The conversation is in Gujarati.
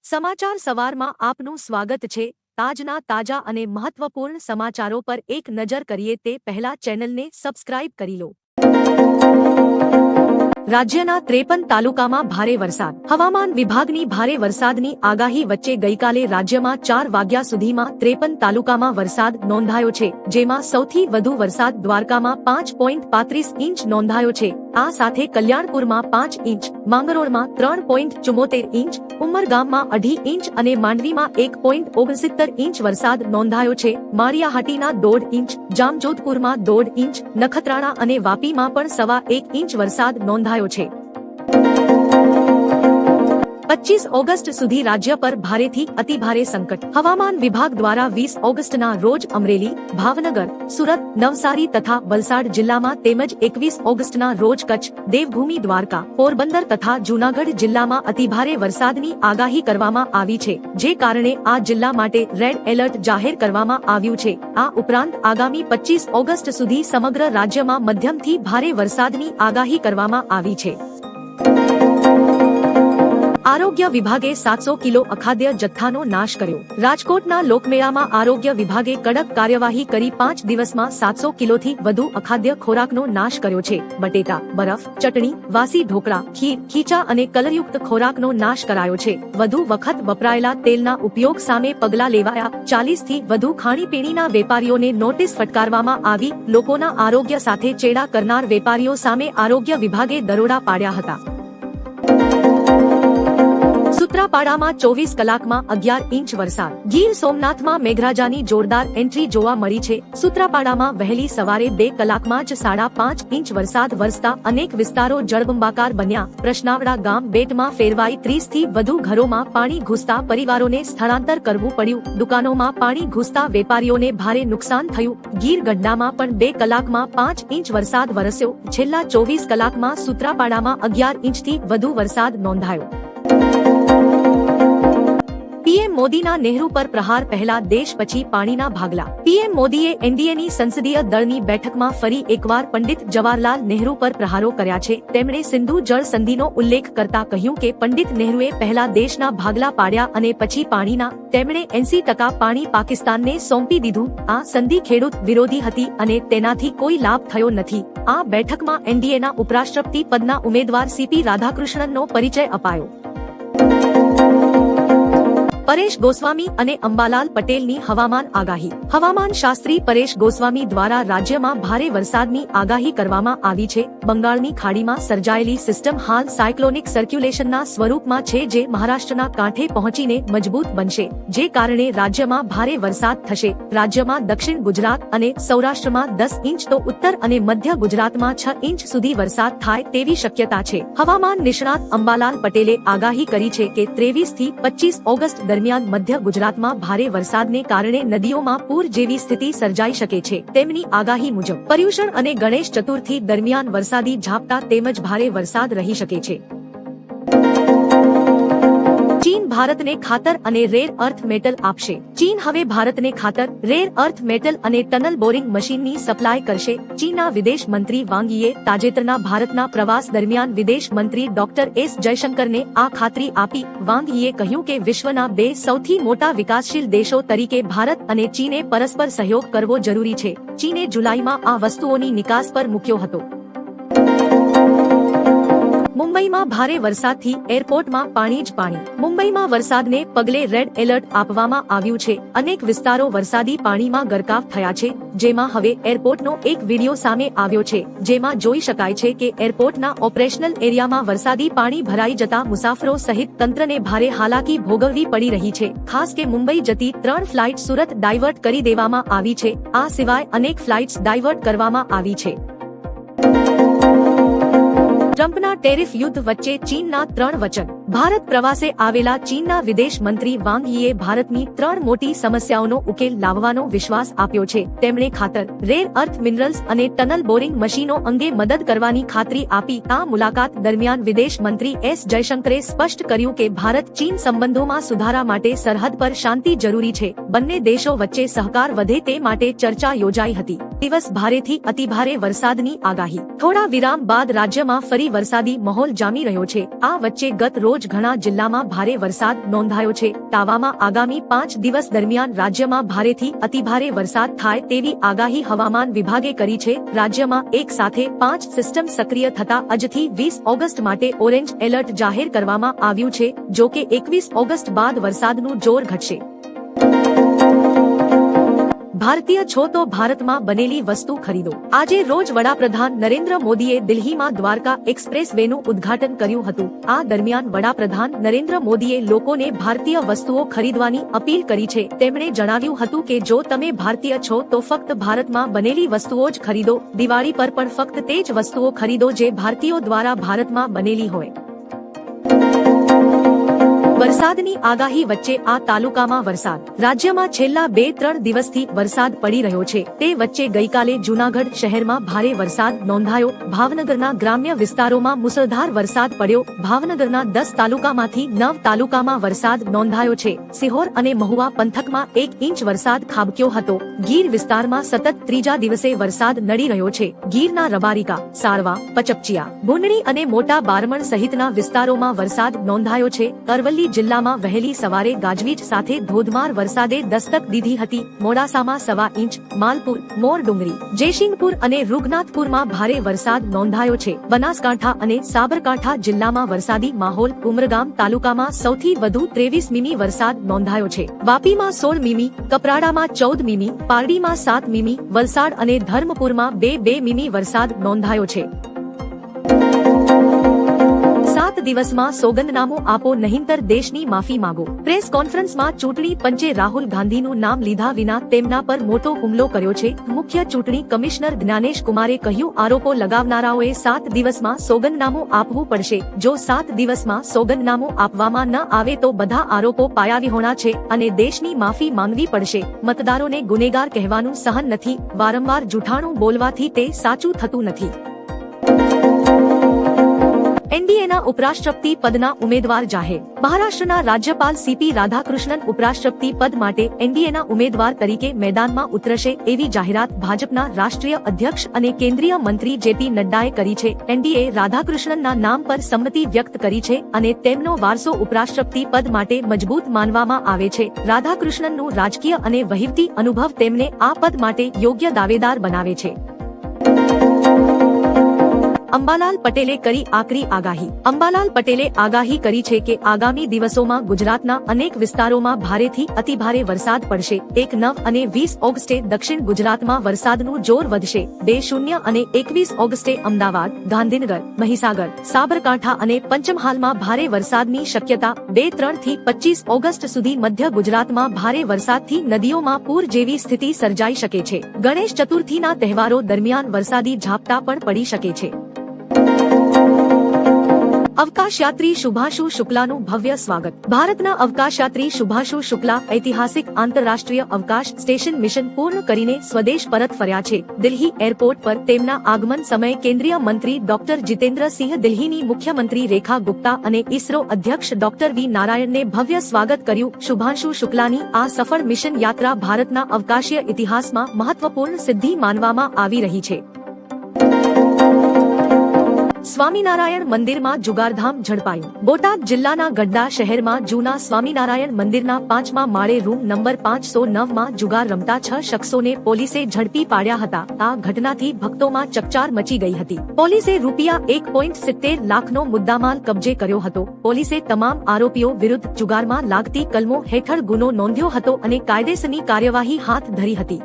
સમાચાર સવારમાં આપનું સ્વાગત છે। તાજના તાજા અને મહત્વપૂર્ણ સમાચારો પર એક નજર કરીએ તે પહેલા ચેનલને સબસ્ક્રાઇબ કરી લો। રાજ્યના 53 તાલુકામાં ભારે વરસાદ। હવામાન વિભાગની ભારે વરસાદની આગાહી વચ્ચે ગઈકાલે રાજ્યમાં 4 વાગ્યા સુધીમાં 53 તાલુકામાં વરસાદ નોંધાયો છે, જેમાં સૌથી વધુ વરસાદ દ્વારકામાં 5.35 ઇંચ નોંધાયો છે। આ સાથે કલ્યાણપુરમાં 5 ઇંચ, માંગરોળમાં 3.74 ઇંચ, ઉમરગામમાં 2.5 ઇંચ અને માંડવીમાં 1.69 ઇંચ વરસાદ નોંધાયો છે। માળિયાહાટીના 1.5 ઇંચ, જામજોધપુરમાં 1.5 ઇંચ, નખત્રાણા અને વાપીમાં પણ 1.25 ઇંચ વરસાદ નોંધાયો છે। 25 ઓગસ્ટ સુધી રાજ્ય પર ભારેથી અતિભારે સંકટ। હવામાન વિભાગ દ્વારા 20 ઓગસ્ટના રોજ અમરેલી, ભાવનગર, સુરત, નવસારી તથા વલસાડ જિલ્લામાં તેમજ 21 ઓગસ્ટના રોજ કચ્છ, દેવભૂમિ દ્વારકા, પોરબંદર તથા જૂનાગઢ જિલ્લામાં અતિભારે વરસાદની આગાહી કરવામાં આવી છે, જે કારણે આ જિલ્લા માટે રેડ એલર્ટ જાહેર કરવામાં આવ્યું છે। આ ઉપરાંત આગામી 25 ઓગસ્ટ સુધી સમગ્ર રાજ્યમાં મધ્યમથી ભારે વરસાદની આગાહી કરવામાં આવી છે। આરોગ્ય વિભાગે 700 કિલો અખાદ્ય જથ્થાનો નાશ કર્યો। રાજકોટના લોકમેળામાં આરોગ્ય વિભાગે કડક કાર્યવાહી કરી 5 દિવસમાં 700 કિલોથી વધુ અખાદ્ય ખોરાકનો નાશ કર્યો છે। બટેટા, બરફ, ચટણી, વાસી ઢોકળા, ખીર, ખીચા અને કલરયુક્ત ખોરાકનો નાશ કરાયો છે। વધુ વખત વપરાયેલા તેલના ઉપયોગ સામે પગલાં લેવાયા। 40 થી વધુ ખાણીપીણીના વેપારીઓને નોટિસ ફટકારવામાં આવી। લોકોના આરોગ્ય સાથે ચેડા કરનાર વેપારીઓ સામે આરોગ્ય વિભાગે દરોડા પાડ્યા હતા। સૂત્રાપાડામાં 24 કલાકમાં 11 ઇંચ વરસાદ। ગીર સોમનાથમાં મેઘરાજાની જોરદાર એન્ટ્રી જોવા મળી છે। સૂત્રાપાડામાં વહેલી સવારે 2 કલાકમાં જ 5.5 ઇંચ વરસાદ વરસતા અનેક વિસ્તારો જળબંબાકાર બન્યા। પ્રશ્નાવડા ગામ બેટમાં ફેરવાઈ 30 થી વધુ ઘરોમાં પાણી ઘૂસતા પરિવારોને સ્થળાંતર કરવું પડ્યું। દુકાનોમાં પાણી ઘૂસતા વેપારીઓને ભારે નુકસાન થયું। ગીર ગઢડામાં પણ 2 કલાકમાં 5 ઇંચ વરસાદ વરસ્યો। છેલ્લા 24 કલાકમાં સૂત્રાપાડામાં 11 ઇંચથી વધુ વરસાદ નોંધાયો। પીએમ મોદીના નેહરુ પર પ્રહાર પહેલા દેશ પછી પાણીના ભાગલા। પીએમ મોદીએ એનડીએની સંસદીય દળની બેઠકમાં ફરી એકવાર પંડિત જવાહરલાલ નેહરુ પર પ્રહારો કર્યા છે। તેમણે સિંધુ જળ સંધિનો ઉલ્લેખ કરતા કહ્યું કે પંડિત નેહરુએ પહેલા દેશના ભાગલા પાડ્યા અને પછી પાણીના। તેમણે 80% પાણી પાકિસ્તાનને સોંપી દીધું। આ સંધિ ખેડૂત વિરોધી હતી અને તેનાથી કોઈ લાભ થયો નથી। આ બેઠકમાં એનડીએના ઉપરાષ્ટ્રપતિ પદના ઉમેદવાર સીપી રાધાકૃષ્ણનનો પરિચય અપાયો। પરેશ ગોસ્વામી અને અંબાલાલ પટેલની હવામાન આગાહી। હવામાન શાસ્ત્રી પરેશ ગોસ્વામી દ્વારા રાજ્યમાં ભારે વરસાદની આગાહી કરવામાં આવી છે। બંગાળની ખાડીમાં સર્જાયેલી સિસ્ટમ હાલ સાયક્લોનિક સર્ક્યુલેશનના સ્વરૂપમાં છે, જે મહારાષ્ટ્રના કાંઠે પહોંચીને મજબૂત બનશે, જે કારણે રાજ્યમાં ભારે વરસાદ થશે। રાજ્યમાં દક્ષિણ ગુજરાત અને સૌરાષ્ટ્રમાં 10 ઇંચ તો ઉત્તર અને મધ્ય ગુજરાતમાં 6 ઇંચ સુધી વરસાદ થાય તેવી શક્યતા છે। હવામાન નિષ્ણાત અંબાલાલ પટેલે આગાહી કરી છે કે 23 થી 25 ઓગસ્ટ દરમિયાન મધ્ય ગુજરાતમાં ભારે વરસાદને કારણે નદીઓમાં પૂર જેવી સ્થિતિ સર્જાઈ શકે છે। તેમની આગાહી મુજબ પર્યુષણ અને ગણેશ ચતુર્થી દરમિયાન વરસાદી ઝાપટા તેમજ ભારે વરસાદ રહી શકે છે। ચીન ભારતને ખાતર અને રેર અર્થ મેટલ આપશે। ચીન હવે ભારતને ખાતર, રેર અર્થ મેટલ અને ટનલ બોરિંગ મશીનની સપ્લાય કરશે। ચીનના વિદેશ મંત્રી વાંગ યીએ તાજેતરના ભારતના પ્રવાસ દરમિયાન વિદેશ મંત્રી ડોક્ટર એસ જયશંકરને આ ખાતરી આપી। વાંગ યીએ કહ્યું કે વિશ્વના 2 સૌથી મોટા વિકાસશીલ દેશો તરીકે ભારત અને ચીને પરસ્પર સહયોગ કરવો જરૂરી છે। ચીને જુલાઈમાં આ વસ્તુઓની નિકાસ પર મૂક્યો હતો। મુંબઈમાં ભારે વરસાદથી એરપોર્ટમાં પાણી જ પાણી। મુંબઈમાં વરસાદને પગલે રેડ એલર્ટ આપવામાં આવ્યું છે। અનેક વિસ્તારો વરસાદી પાણીમાં ગરકાવ થયા છે, જેમાં હવે એરપોર્ટનો એક વિડીયો સામે આવ્યો છે, જેમાં જોઈ શકાય છે કે એરપોર્ટના ઓપરેશનલ એરિયામાં વરસાદી પાણી ભરાઈ જતા મુસાફરો સહિત તંત્રને ભારે હાલાકી ભોગવવી પડી રહી છે। ખાસ કે મુંબઈ જતી 3 ફ્લાઇટ સુરત ડાયવર્ટ કરી દેવામાં આવી છે। આ સિવાય અનેક ફ્લાઇટ્સ ડાયવર્ટ કરવામાં આવી છે। ટ્રમ્પના ટેરિફ યુદ્ધ વચ્ચે ચીનના 3 વચન। ભારત પ્રવાસે આવેલા ચીનના વિદેશ મંત્રી વાંગ યીએ ભારતની 3 મોટી સમસ્યાઓનો ઉકેલ લાવવાનો વિશ્વાસ આપ્યો છે। તેમણે ખાતર, રેર અર્થ મિનરલ્સ અને ટનલ બોરિંગ મશીનો અંગે મદદ કરવાની ખાતરી આપી। આ મુલાકાત દરમિયાન વિદેશ મંત્રી એસ જયશંકરે સ્પષ્ટ કર્યું કે ભારત ચીન સંબંધોમાં સુધારા માટે સરહદ પર શાંતિ જરૂરી છે। બંને દેશો વચ્ચે સહકાર વધે તે માટે ચર્ચા યોજાઈ હતી। દિવસ ભારેથી અતિભારે વરસાદની આગાહી થોડા વિરામ બાદ રાજ્યમાં ફરી વરસાદી માહોલ જામી રહ્યો છે। આ વચ્ચે ગત રોજ ઘણા જિલ્લામાં ભારે વરસાદ નોંધાયો છે। તાવામાં આગામી 5 દિવસ દરમિયાન રાજ્યમાં ભારેથી અતિભારે વરસાદ થાય તેવી આગાહી હવામાન વિભાગે કરી છે। રાજ્યમાં એક સાથે 5 સિસ્ટમ સક્રિય થતા આજથી 20 ઓગસ્ટ માટે ઓરેન્જ એલર્ટ જાહેર કરવામાં આવ્યું છે। જો કે 21 ઓગસ્ટ બાદ વરસાદનું જોર ઘટશે। ભારતીય છો તો ભારતમાં બનેલી વસ્તુ ખરીદો। આજે રોજ વડાપ્રધાન નરેન્દ્ર મોદીએ દિલ્હીમાં દ્વારકા એક્સપ્રેસ વેનું ઉદ્ઘાટન કર્યું હતું। આ દરમિયાન વડાપ્રધાન નરેન્દ્ર મોદીએ લોકોને ભારતીય વસ્તુઓ ખરીદવાની અપીલ કરી છે। તેમણે જણાવ્યું હતું કે જો તમે ભારતીય છો તો ફક્ત ભારતમાં બનેલી વસ્તુઓ જ ખરીદો। દિવાળી પર પણ ફક્ત તે જ વસ્તુઓ ખરીદો જે ભારતીયો દ્વારા ભારતમાં બનેલી હોય। વરસાદની આગાહી વચ્ચે આ તાલુકામાં વરસાદ। રાજ્યમાં છેલ્લા 2-3 દિવસથી વરસાદ પડી રહ્યો છે। તે વચ્ચે ગઈકાલે જૂનાગઢ શહેરમાં ભારે વરસાદ નોંધાયો। ભાવનગરના ગ્રામ્ય વિસ્તારોમાં મુસળધાર વરસાદ પડ્યો। ભાવનગરના 10 તાલુકામાંથી 9 તાલુકામાં વરસાદ નોંધાયો છે। સિહોર અને મહુવા પંથકમાં 1 ઇંચ વરસાદ ખાબક્યો હતો। ગીર વિસ્તારમાં સતત ત્રીજા દિવસે વરસાદ નડી રહ્યો છે। ગીરના રબારિકા, સાળવા, પચપચિયા, ભૂંડણી અને મોટા બારમણ સહિતના વિસ્તારોમાં વરસાદ નોંધાયો છે। અરવલ્લી જિલ્લામાં વહેલી સવારે ગાજવીજ સાથે ધોધમાર વરસાદે દસ્તક દીધી હતી। મોડાસામાં 1.25 ઇંચ, માલપુર, મોર ડુંગરી, જયસિંહપુર અને રૂગનાથપુરમાં ભારે વરસાદ નોંધાયો છે। બનાસકાંઠા અને સાબરકાંઠા જિલ્લામાં વરસાદી માહોલ। ઉમરગામ તાલુકામાં સૌથી વધુ 23 મીમી વરસાદ નોંધાયો છે। વાપીમાં 16 મીમી, કપરાડામાં 14 મીમી, પારડીમાં 7 મીમી, વલસાડ અને ધર્મપુરમાં 2 મીમી વરસાદ નોંધાયો છે। 7 દિવસમાં સોગંદનામું આપો નહીંતર દેશની માફી માંગો। પ્રેસ કોન્ફરન્સમાં ચૂંટણી પંચે રાહુલ ગાંધીનું નામ લીધા વિના તેમના પર મોટો હુમલો કર્યો છે। મુખ્ય ચૂંટણી કમિશનર જ્ઞાનેશ કુમારે કહ્યું, આરોપો લગાવનારાઓએ 7 દિવસમાં સોગંદનામું આપવું પડશે। જો 7 દિવસમાં સોગંદનામું આપવામાં ન આવે તો બધા આરોપો પાયાવિહોણા છે અને દેશની માફી માંગવી પડશે। મતદારોને ગુનેગાર કહેવાનું સહન નથી। વારંવાર જૂઠાણું બોલવાથી તે સાચું થતું નથી। એનડીએના ઉપરાષ્ટ્રપતિ પદના ઉમેદવાર જાહેર। મહારાષ્ટ્રના રાજ્યપાલ સીપી રાધાકૃષ્ણન ઉપરાષ્ટ્રપતિ પદ માટે એનડીએના ઉમેદવાર તરીકે મેદાનમાં ઉતરશે એવી જાહેરાત ભાજપના રાષ્ટ્રીય અધ્યક્ષ અને કેન્દ્રીય મંત્રી જેપી નડ્ડાએ કરી છે। એનડીએ રાધાકૃષ્ણનના નામ પર સંમતિ વ્યક્ત કરી છે અને તેમનો વારસો ઉપરાષ્ટ્રપતિ પદ માટે મજબૂત માનવામાં આવે છે। રાધાકૃષ્ણનનું રાજકીય અને વહીવટી અનુભવ તેમને આ પદ માટે યોગ્ય દાવેદાર બનાવે છે। અંબાલાલ પટેલે કરી આકરી આગાહી। અંબાલાલ પટેલે આગાહી કરી છે કે આગામી દિવસોમાં ગુજરાતના અનેક વિસ્તારોમાં ભારેથી અતિભારે વરસાદ પડશે। 1, 9 અને 20 ઓગસ્ટે દક્ષિણ ગુજરાતમાં વરસાદનું જોર વધશે। 2, 0 અને 21 ઓગસ્ટે અમદાવાદ, ગાંધીનગર, મહીસાગર, સાબરકાંઠા અને પંચમહાલમાં ભારે વરસાદની શક્યતા। 2, 3 થી 25 ઓગસ્ટ સુધી મધ્ય ગુજરાતમાં ભારે વરસાદથી નદીઓમાં પૂર જેવી સ્થિતિ સર્જાઈ શકે છે। ગણેશ ચતુર્થીના તહેવારો દરમિયાન વરસાદી ઝાપટા પણ પડી શકે છે। અવકાશયાત્રી શુભાંશુ શુક્લાનું ભવ્ય સ્વાગત। ભારતના અવકાશયાત્રી શુભાંશુ શુક્લા ઐતિહાસિક આંતરરાષ્ટ્રીય અવકાશ સ્ટેશન મિશન પૂર્ણ કરીને સ્વદેશ પરત ફર્યા છે। દિલ્હી એરપોર્ટ પર તેમના આગમન સમયે કેન્દ્રીય મંત્રી ડોક્ટર જીતેન્દ્ર સિંહ, દિલ્હીની મુખ્યમંત્રી રેખા ગુપ્તા અને ઇસરો અધ્યક્ષ ડોક્ટર વી નારાયણને ભવ્ય સ્વાગત કર્યું। શુભાંશુ શુક્લાની આ સફળ મિશન યાત્રા ભારતના અવકાશીય ઇતિહાસમાં મહત્વપૂર્ણ સિદ્ધિ માનવામાં આવી રહી છે। સ્વામિનારાયણ મંદિરમાં જુગારધામ ઝડપાયું। બોટાદ જિલ્લાના ગઢડા શહેરમાં જૂના સ્વામિનારાયણ મંદિરના 5મા માળે રૂમ નંબર 509માં જુગાર રમતા 6 શખ્સોને પોલીસે ઝડપી પાડ્યા હતા। આ ઘટનાથી ભક્તોમાં ચકચાર મચી ગઈ હતી। પોલીસે રૂપિયા 1.70 લાખનો મુદ્દામાલ કબજે કર્યો હતો। પોલીસે તમામ આરોપીઓ વિરુદ્ધ જુગારમાં લાગતી કલમો હેઠળ ગુનો નોંધ્યો હતો અને કાયદેસરની કાર્યવાહી હાથ ધરી હતી।